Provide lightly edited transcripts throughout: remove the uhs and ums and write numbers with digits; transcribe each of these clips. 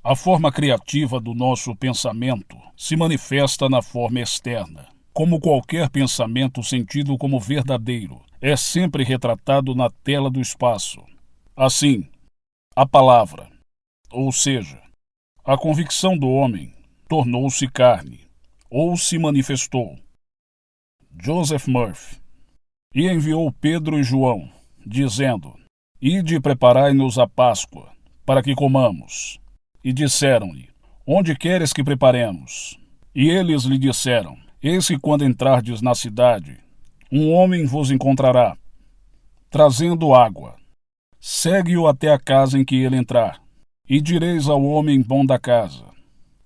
A forma criativa do nosso pensamento se manifesta na forma externa. Como qualquer pensamento sentido como verdadeiro, é sempre retratado na tela do espaço. Assim, a palavra, ou seja, a convicção do homem, tornou-se carne, ou se manifestou. Joseph Murphy. E enviou Pedro e João, dizendo: Ide e preparai-nos a Páscoa, para que comamos. E disseram-lhe: Onde queres que preparemos? E eles lhe disseram: Eis que quando entrardes na cidade, um homem vos encontrará, trazendo água. Segue-o até a casa em que ele entrar, e direis ao homem bom da casa: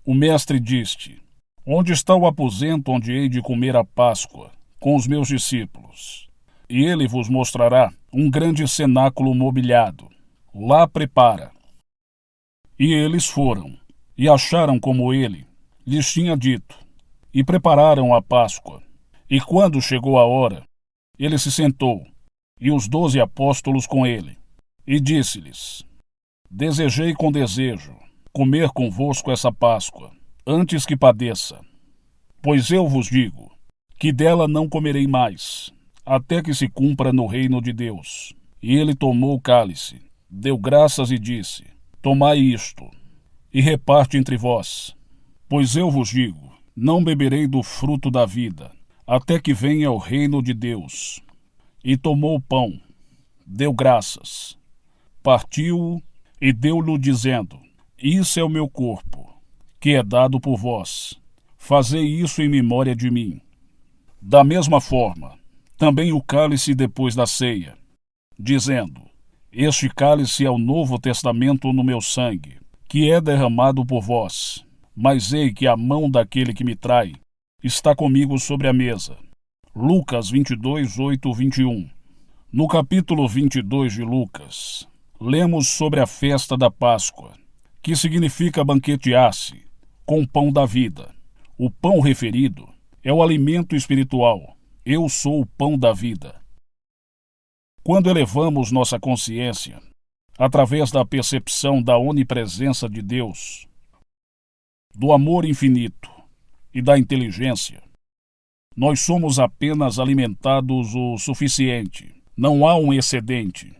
O mestre diz-te: Onde está o aposento onde hei de comer a Páscoa com os meus discípulos? E ele vos mostrará um grande cenáculo mobiliado. Lá prepara. E eles foram, e acharam como ele lhes tinha dito, e prepararam a Páscoa. E quando chegou a hora, ele se sentou, e os 12 apóstolos com ele, e disse-lhes: Desejei com desejo comer convosco essa Páscoa, antes que padeça. Pois eu vos digo, que dela não comerei mais, até que se cumpra no reino de Deus. E ele tomou o cálice, deu graças e disse: Tomai isto, e reparte entre vós. Pois eu vos digo, não beberei do fruto da vida, até que venha o reino de Deus. E tomou o pão, deu graças, partiu-o e deu-lhe dizendo: Isso é o meu corpo, que é dado por vós. Fazei isso em memória de mim. Da mesma forma, também o cálice depois da ceia, dizendo: Este cálice é o novo testamento no meu sangue, que é derramado por vós. Mas ei que a mão daquele que me trai está comigo sobre a mesa. Lucas 22, 8, 21. No capítulo 22 de Lucas, lemos sobre a festa da Páscoa, que significa banquetear-se com o pão da vida. O pão referido é o alimento espiritual. Eu sou o pão da vida. Quando elevamos nossa consciência, através da percepção da onipresença de Deus, do amor infinito e da inteligência, nós somos apenas alimentados o suficiente. Não há um excedente.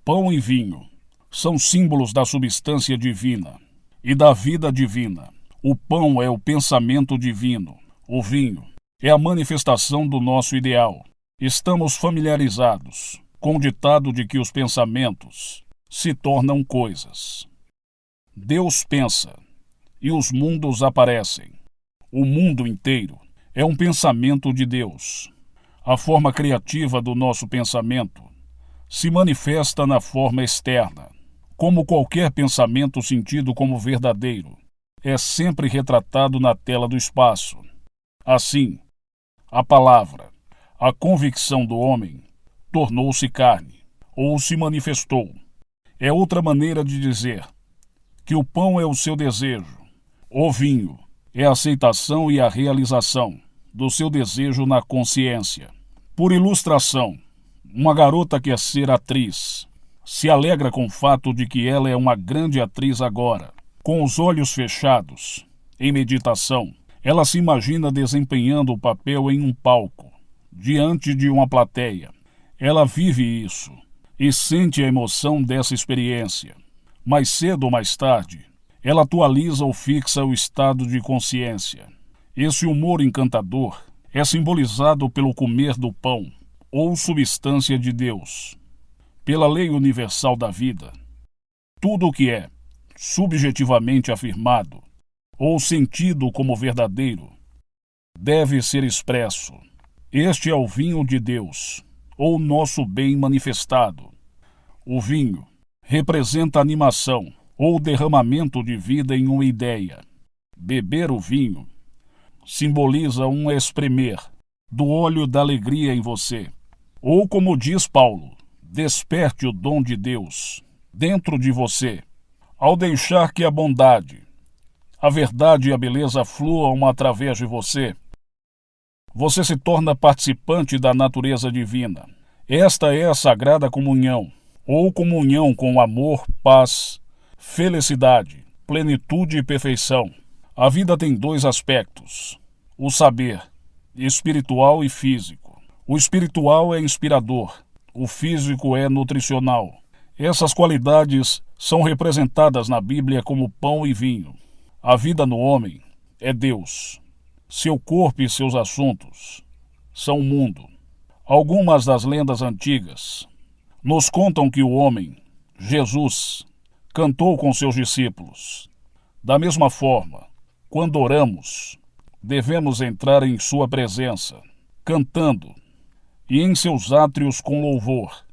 Pão e vinho são símbolos da substância divina e da vida divina. O pão é o pensamento divino. O vinho é a manifestação do nosso ideal. Estamos familiarizados com o ditado de que os pensamentos se tornam coisas. Deus pensa e os mundos aparecem. O mundo inteiro é um pensamento de Deus. A forma criativa do nosso pensamento se manifesta na forma externa. Como qualquer pensamento sentido como verdadeiro, é sempre retratado na tela do espaço. Assim, a palavra, a convicção do homem, tornou-se carne, ou se manifestou. É outra maneira de dizer que o pão é o seu desejo, o vinho é a aceitação e a realização do seu desejo na consciência. Por ilustração, uma garota quer ser atriz. Se alegra com o fato de que ela é uma grande atriz agora. Com os olhos fechados, em meditação, ela se imagina desempenhando o papel em um palco, diante de uma plateia. Ela vive isso e sente a emoção dessa experiência. Mais cedo ou mais tarde, ela atualiza ou fixa o estado de consciência. Esse humor encantador é simbolizado pelo comer do pão, ou substância de Deus. Pela lei universal da vida, tudo o que é subjetivamente afirmado ou sentido como verdadeiro deve ser expresso. Este é o vinho de Deus, ou nosso bem manifestado. O vinho representa animação ou derramamento de vida em uma ideia. Beber o vinho simboliza um espremer do óleo da alegria em você. Ou, como diz Paulo, desperte o dom de Deus dentro de você, ao deixar que a bondade, a verdade e a beleza fluam através de você. Você se torna participante da natureza divina. Esta é a sagrada comunhão, ou comunhão com amor, paz, felicidade, plenitude e perfeição. A vida tem dois aspectos: o saber, espiritual e físico. O espiritual é inspirador, o físico é nutricional. Essas qualidades são representadas na Bíblia como pão e vinho. A vida no homem é Deus. Seu corpo e seus assuntos são o mundo. Algumas das lendas antigas nos contam que o homem, Jesus, cantou com seus discípulos. Da mesma forma, quando oramos, devemos entrar em sua presença, cantando, e em seus átrios com louvor.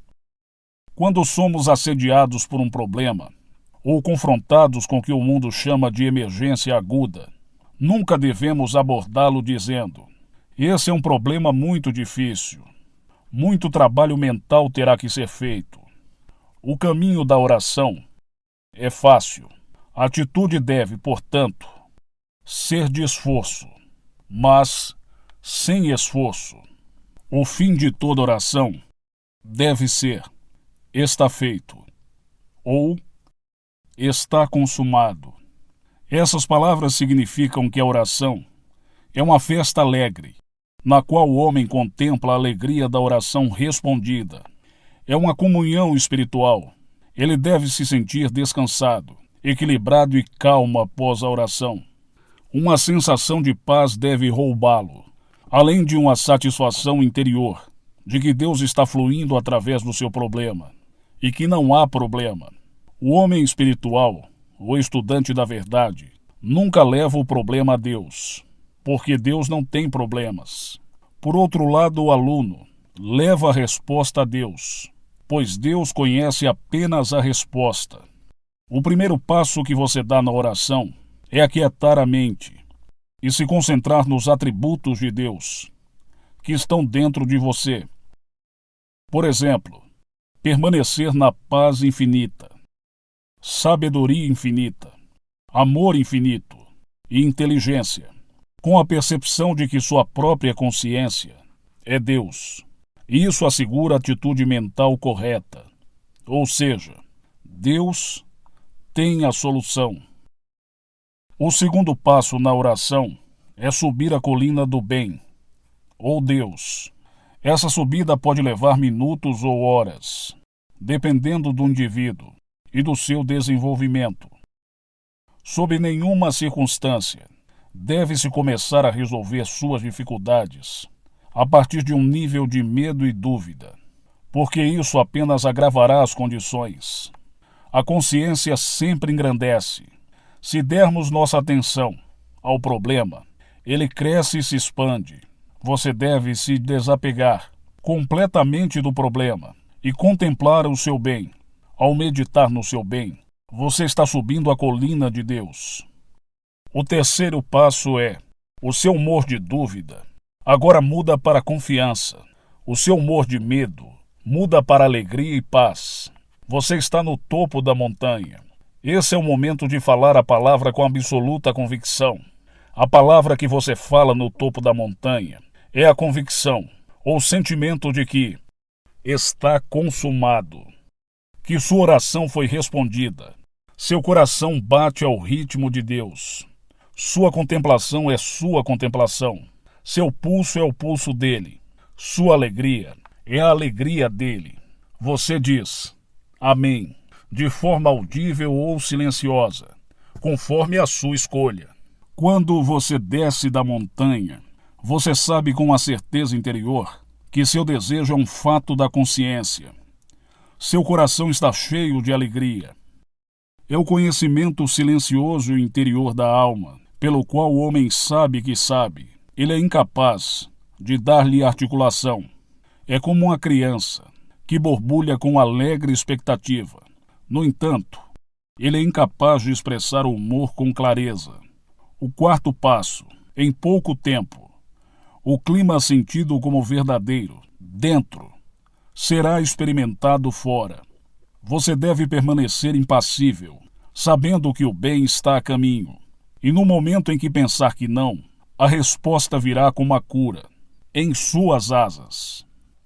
Quando somos assediados por um problema, ou confrontados com o que o mundo chama de emergência aguda, nunca devemos abordá-lo dizendo: esse é um problema muito difícil. Muito trabalho mental terá que ser feito. O caminho da oração é fácil. A atitude deve, portanto, ser de esforço, mas sem esforço. O fim de toda oração deve ser: está feito, ou está consumado. Essas palavras significam que a oração é uma festa alegre, na qual o homem contempla a alegria da oração respondida. É uma comunhão espiritual. Ele deve se sentir descansado, equilibrado e calmo após a oração. Uma sensação de paz deve roubá-lo, além de uma satisfação interior de que Deus está fluindo através do seu problema e que não há problema. O homem espiritual, o estudante da verdade, nunca leva o problema a Deus, porque Deus não tem problemas. Por outro lado, o aluno leva a resposta a Deus, pois Deus conhece apenas a resposta. O primeiro passo que você dá na oração é aquietar a mente e se concentrar nos atributos de Deus que estão dentro de você. Por exemplo, permanecer na paz infinita, sabedoria infinita, amor infinito e inteligência, com a percepção de que sua própria consciência é Deus. Isso assegura a atitude mental correta, ou seja, Deus tem a solução. O segundo passo na oração é subir a colina do bem, ou Deus. Essa subida pode levar minutos ou horas, dependendo do indivíduo e do seu desenvolvimento. Sob nenhuma circunstância, deve-se começar a resolver suas dificuldades a partir de um nível de medo e dúvida, porque isso apenas agravará as condições. A consciência sempre engrandece. Se dermos nossa atenção ao problema, ele cresce e se expande. Você deve se desapegar completamente do problema e contemplar o seu bem. Ao meditar no seu bem, você está subindo a colina de Deus. O terceiro passo é: o seu humor de dúvida agora muda para confiança. O seu humor de medo muda para alegria e paz. Você está no topo da montanha. Esse é o momento de falar a palavra com absoluta convicção. A palavra que você fala no topo da montanha é a convicção, ou sentimento de que está consumado, que sua oração foi respondida. Seu coração bate ao ritmo de Deus. Sua contemplação é sua contemplação. Seu pulso é o pulso dele. Sua alegria é a alegria dele. Você diz amém, de forma audível ou silenciosa, conforme a sua escolha. Quando você desce da montanha, você sabe com a certeza interior que seu desejo é um fato da consciência. Seu coração está cheio de alegria. É o conhecimento silencioso interior da alma, pelo qual o homem sabe que sabe. Ele é incapaz de dar-lhe articulação. É como uma criança que borbulha com alegre expectativa. No entanto, ele é incapaz de expressar o humor com clareza. O quarto passo: em pouco tempo, o clima sentido como verdadeiro, dentro, será experimentado fora. Você deve permanecer impassível, sabendo que o bem está a caminho. E no momento em que pensar que não, a resposta virá como a cura, em suas asas.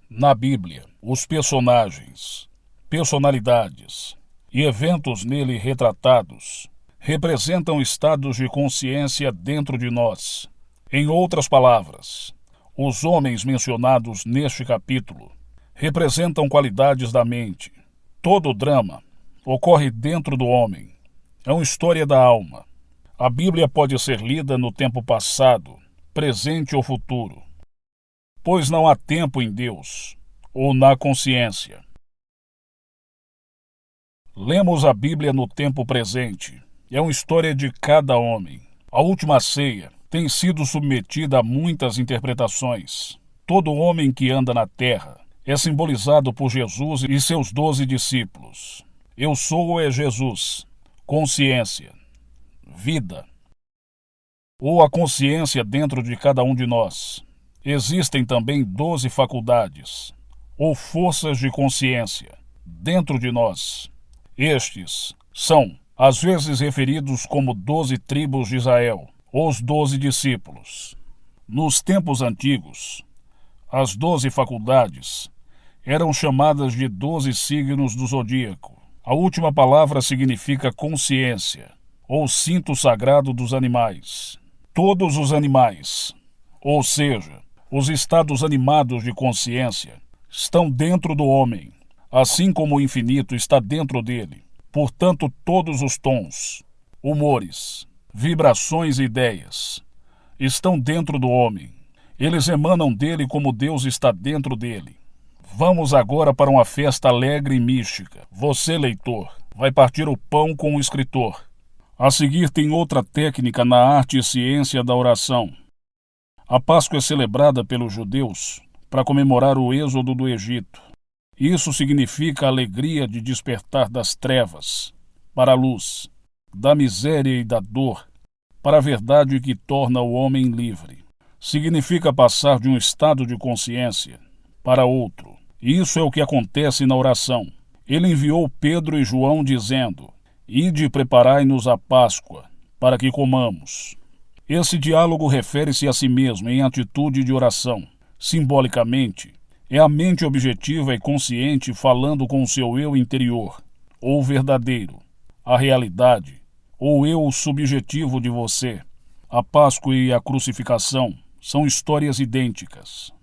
Na Bíblia, os personagens, personalidades e eventos nele retratados representam estados de consciência dentro de nós. Em outras palavras, os homens mencionados neste capítulo representam qualidades da mente. Todo o drama ocorre dentro do homem. É uma história da alma. A Bíblia pode ser lida no tempo passado, presente ou futuro, pois não há tempo em Deus ou na consciência. Lemos a Bíblia no tempo presente. É uma história de cada homem. A última ceia tem sido submetida a muitas interpretações. Todo homem que anda na terra é simbolizado por Jesus e seus 12 discípulos. Eu sou é Jesus, consciência, vida, ou a consciência dentro de cada um de nós. Existem também 12 faculdades, ou forças de consciência, dentro de nós. Estes são, às vezes, referidos como 12 tribos de Israel, ou os 12 discípulos. Nos tempos antigos, as 12 faculdades eram chamadas de 12 signos do zodíaco. A última palavra significa consciência, ou cinto sagrado dos animais. Todos os animais, ou seja, os estados animados de consciência, estão dentro do homem, assim como o infinito está dentro dele. Portanto, todos os tons, humores, vibrações e ideias estão dentro do homem. Eles emanam dele como Deus está dentro dele. Vamos agora para uma festa alegre e mística. Você, leitor, vai partir o pão com o escritor. A seguir tem outra técnica na arte e ciência da oração. A Páscoa é celebrada pelos judeus para comemorar o êxodo do Egito. Isso significa a alegria de despertar das trevas para a luz, da miséria e da dor para a verdade que torna o homem livre. Significa passar de um estado de consciência para outro. Isso é o que acontece na oração. Ele enviou Pedro e João dizendo: Ide e preparai-nos a Páscoa, para que comamos. Esse diálogo refere-se a si mesmo em atitude de oração. Simbolicamente, é a mente objetiva e consciente falando com o seu eu interior, ou verdadeiro, a realidade, ou eu subjetivo de você. A Páscoa e a crucificação são histórias idênticas.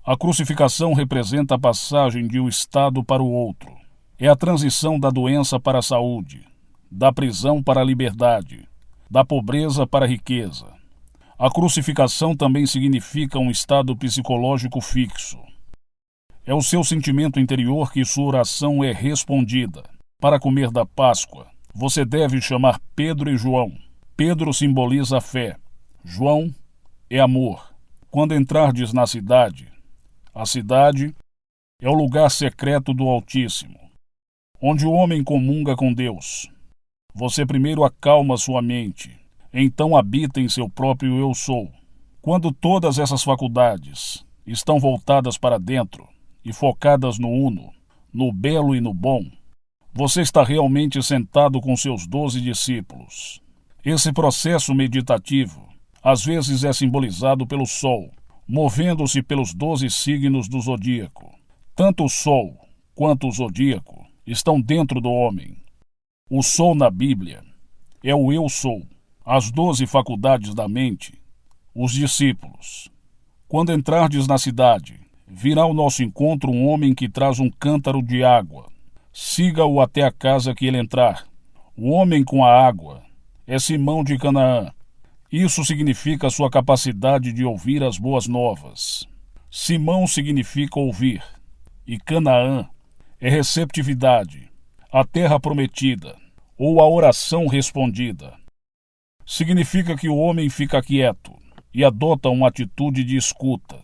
A crucificação representa a passagem de um estado para o outro. É a transição da doença para a saúde, da prisão para a liberdade, da pobreza para a riqueza. A crucificação também significa um estado psicológico fixo. É o seu sentimento interior que sua oração é respondida. Para comer da Páscoa, você deve chamar Pedro e João. Pedro simboliza a fé. João é amor. Quando entrardes na cidade, a cidade é o lugar secreto do Altíssimo, onde o homem comunga com Deus. Você primeiro acalma sua mente, então habita em seu próprio eu sou. Quando todas essas faculdades estão voltadas para dentro e focadas no uno, no belo e no bom, você está realmente sentado com seus 12 discípulos. Esse processo meditativo às vezes é simbolizado pelo sol, movendo-se pelos 12 signos do zodíaco. Tanto o sol quanto o zodíaco estão dentro do homem. O sol na Bíblia é o eu sou, as 12 faculdades da mente, os discípulos. Quando entrardes na cidade, virá ao nosso encontro um homem que traz um cântaro de água. Siga-o até a casa que ele entrar. O homem com a água é Simão de Canaã. Isso significa a sua capacidade de ouvir as boas novas. Simão significa ouvir, e Canaã é receptividade, a terra prometida, ou a oração respondida. Significa que o homem fica quieto e adota uma atitude de escuta,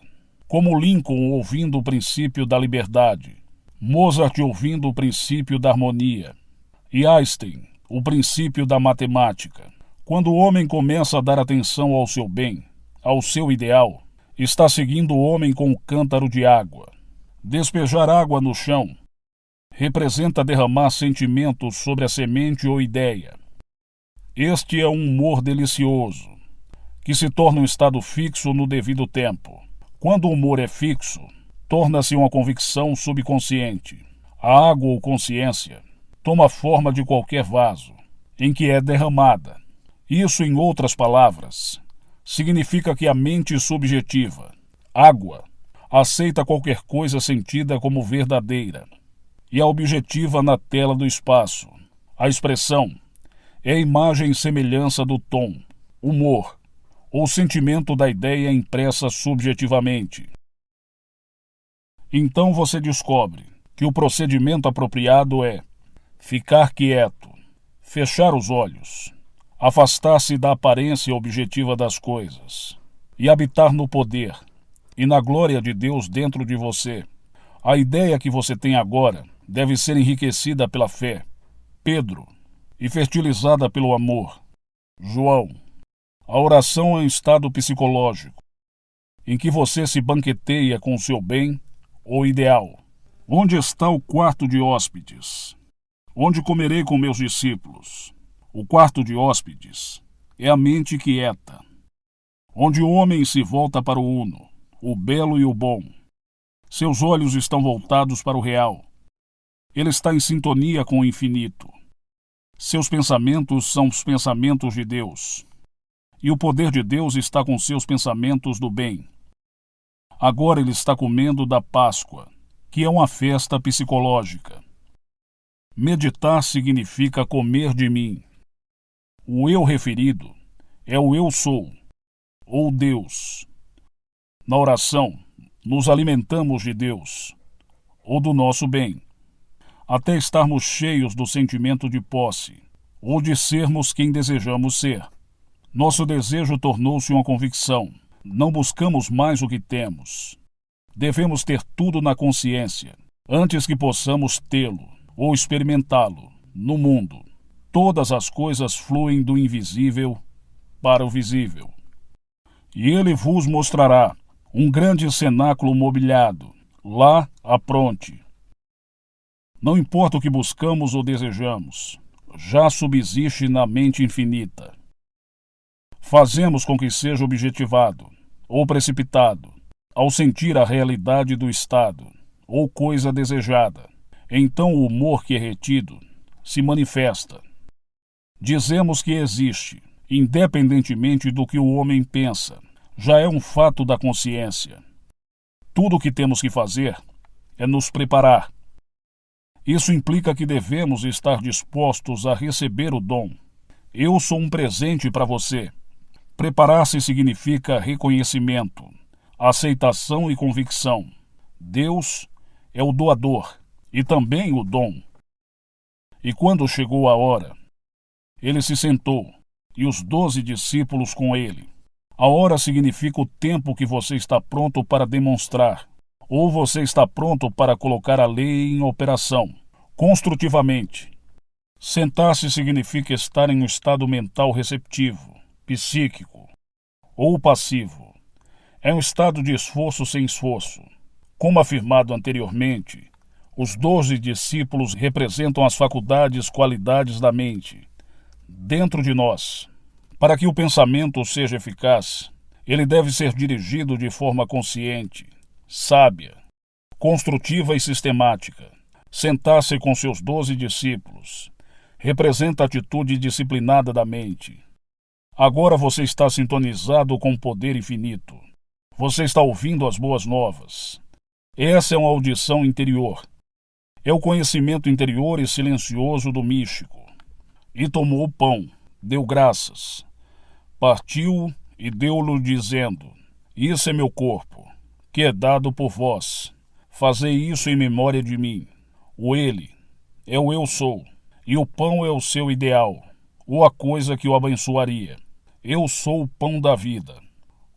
como Lincoln ouvindo o princípio da liberdade, Mozart ouvindo o princípio da harmonia, e Einstein o princípio da matemática. Quando o homem começa a dar atenção ao seu bem, ao seu ideal, está seguindo o homem com o cântaro de água. Despejar água no chão representa derramar sentimentos sobre a semente ou ideia. Este é um humor delicioso, que se torna um estado fixo no devido tempo. Quando o humor é fixo, torna-se uma convicção subconsciente. A água ou consciência toma a forma de qualquer vaso. em que é derramada. Isso, em outras palavras, significa que a mente subjetiva, água, aceita qualquer coisa sentida como verdadeira, e a objetiva na tela do espaço. A expressão é a imagem e semelhança do tom, humor ou sentimento da ideia impressa subjetivamente. Então você descobre que o procedimento apropriado é ficar quieto, fechar os olhos, afastar-se da aparência objetiva das coisas e habitar no poder e na glória de Deus dentro de você. A ideia que você tem agora deve ser enriquecida pela fé, Pedro, e fertilizada pelo amor, João. A oração é um estado psicológico em que você se banqueteia com o seu bem ou ideal. Onde está o quarto de hóspedes? Onde comerei com meus discípulos? O quarto de hóspedes é a mente quieta, onde o homem se volta para o uno, o belo e o bom. Seus olhos estão voltados para o real. Ele está em sintonia com o infinito. Seus pensamentos são os pensamentos de Deus. E o poder de Deus está com seus pensamentos do bem. Agora ele está comendo da Páscoa, que é uma festa psicológica. Meditar significa comer de mim. O eu referido é o eu sou, ou Deus. Na oração, nos alimentamos de Deus, ou do nosso bem, até estarmos cheios do sentimento de posse, ou de sermos quem desejamos ser. Nosso desejo tornou-se uma convicção. Não buscamos mais o que temos. Devemos ter tudo na consciência, antes que possamos tê-lo, ou experimentá-lo, no mundo. Todas as coisas fluem do invisível para o visível. E ele vos mostrará um grande cenáculo mobiliado, lá apronte. Não importa o que buscamos ou desejamos, já subsiste na mente infinita. Fazemos com que seja objetivado, ou precipitado, ao sentir a realidade do estado, ou coisa desejada. Então o humor que é retido se manifesta. Dizemos que existe, independentemente do que o homem pensa. Já é um fato da consciência. Tudo o que temos que fazer é nos preparar. Isso implica que devemos estar dispostos a receber o dom. Eu sou um presente para você. Preparar-se significa reconhecimento, aceitação e convicção. Deus é o doador e também o dom. E quando chegou a hora, ele se sentou e os 12 discípulos com ele. A hora significa o tempo que você está pronto para demonstrar, ou você está pronto para colocar a lei em operação, construtivamente. Sentar-se significa estar em um estado mental receptivo, psíquico ou passivo. É um estado de esforço sem esforço. Como afirmado anteriormente, os 12 discípulos representam as faculdades, qualidades da mente, dentro de nós. Para que o pensamento seja eficaz, ele deve ser dirigido de forma consciente, sábia, construtiva e sistemática. Sentar-se com seus 12 discípulos representa a atitude disciplinada da mente. Agora você está sintonizado com o poder infinito. Você está ouvindo as boas novas. Essa é uma audição interior. É o conhecimento interior e silencioso do místico. E tomou o pão, deu graças, partiu e deu-lhe dizendo: Isso é meu corpo, que é dado por vós. Fazei isso em memória de mim. O ele é o eu sou, e o pão é o seu ideal, ou a coisa que o abençoaria. Eu sou o pão da vida.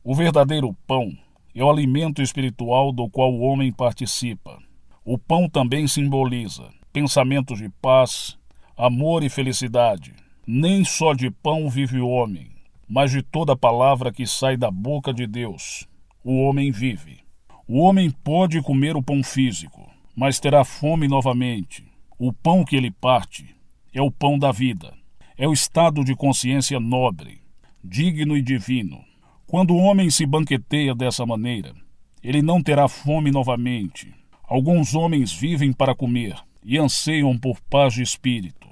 O verdadeiro pão é o alimento espiritual do qual o homem participa. O pão também simboliza pensamentos de paz, amor e felicidade. Nem só de pão vive o homem, mas de toda palavra que sai da boca de Deus, o homem vive. O homem pode comer o pão físico, mas terá fome novamente. O pão que ele parte é o pão da vida. É o estado de consciência nobre, digno e divino. Quando o homem se banqueteia dessa maneira, ele não terá fome novamente. Alguns homens vivem para comer e anseiam por paz de espírito.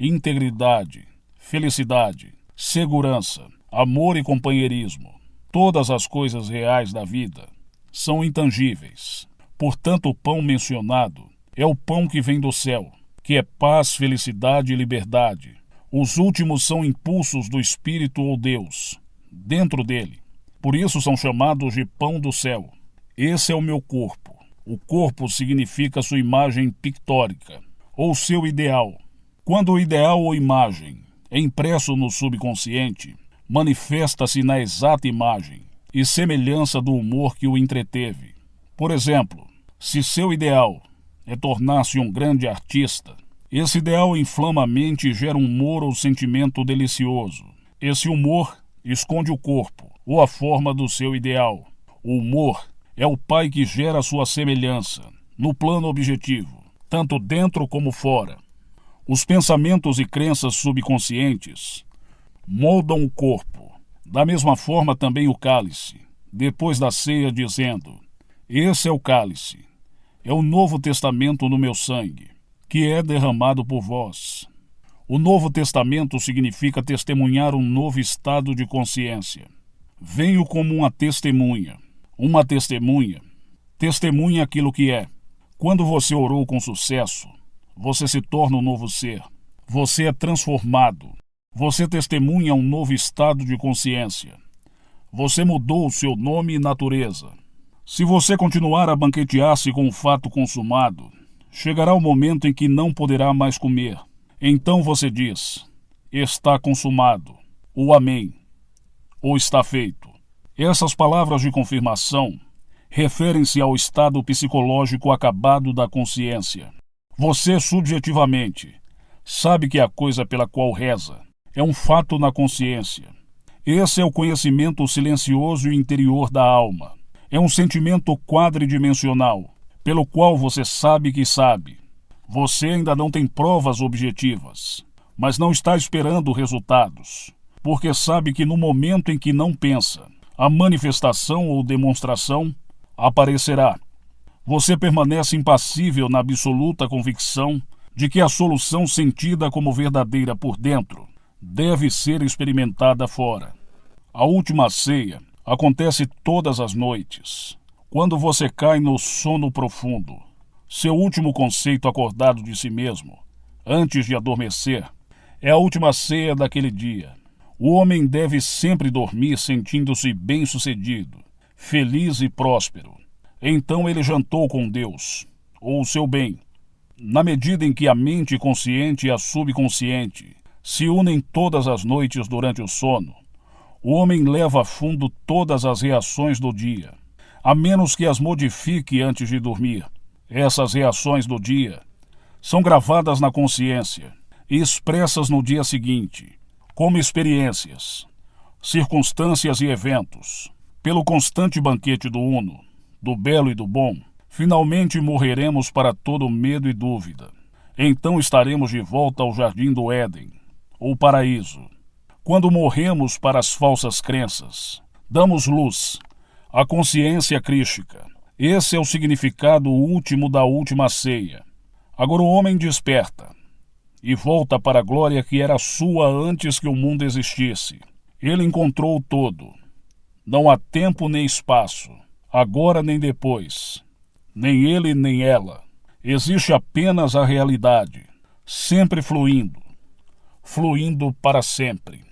integridade, felicidade, segurança, amor e companheirismo. Todas as coisas reais da vida são intangíveis. Portanto, o pão mencionado é o pão que vem do céu, que é paz, felicidade e liberdade. Os últimos são impulsos do Espírito ou Deus, dentro dele. Por isso são chamados de pão do céu. Esse é o meu corpo. O corpo significa sua imagem pictórica, ou seu ideal. Quando o ideal ou imagem é impresso no subconsciente, manifesta-se na exata imagem e semelhança do humor que o entreteve. Por exemplo, se seu ideal é tornar-se um grande artista, esse ideal inflama a mente e gera um humor ou sentimento delicioso. Esse humor esconde o corpo ou a forma do seu ideal. O humor é o pai que gera a sua semelhança, no plano objetivo, tanto dentro como fora. Os pensamentos e crenças subconscientes moldam o corpo. Da mesma forma também o cálice, depois da ceia, dizendo: esse é o cálice, é o Novo Testamento no meu sangue, que é derramado por vós. O Novo Testamento significa testemunhar um novo estado de consciência. Venho como uma testemunha. Uma testemunha testemunha aquilo que é. Quando você orou com sucesso, você se torna um novo ser. Você é transformado. Você testemunha um novo estado de consciência. Você mudou o seu nome e natureza. Se você continuar a banquetear-se com o fato consumado, chegará o momento em que não poderá mais comer. Então você diz: está consumado, ou amém, ou está feito. Essas palavras de confirmação referem-se ao estado psicológico acabado da consciência. Você, subjetivamente, sabe que a coisa pela qual reza é um fato na consciência. Esse é o conhecimento silencioso e interior da alma. É um sentimento quadridimensional, pelo qual você sabe que sabe. Você ainda não tem provas objetivas, mas não está esperando resultados, porque sabe que no momento em que não pensa, a manifestação ou demonstração aparecerá. Você permanece impassível na absoluta convicção de que a solução sentida como verdadeira por dentro deve ser experimentada fora. A última ceia acontece todas as noites, quando você cai no sono profundo. Seu último conceito acordado de si mesmo, antes de adormecer, é a última ceia daquele dia. O homem deve sempre dormir sentindo-se bem-sucedido, feliz e próspero. Então ele jantou com Deus, ou o seu bem. Na medida em que a mente consciente e a subconsciente se unem todas as noites durante o sono, o homem leva a fundo todas as reações do dia, a menos que as modifique antes de dormir. Essas reações do dia são gravadas na consciência e expressas no dia seguinte, como experiências, circunstâncias e eventos. Pelo constante banquete do Uno, do belo e do bom, finalmente morreremos para todo medo e dúvida. Então estaremos de volta ao jardim do Éden, ou paraíso. Quando morremos para as falsas crenças, damos luz à consciência crística. Esse é o significado último da última ceia. Agora o homem desperta e volta para a glória que era sua antes que o mundo existisse. Ele encontrou o todo. Não há tempo nem espaço, agora nem depois, nem ele nem ela. Existe apenas a realidade, sempre fluindo, fluindo para sempre.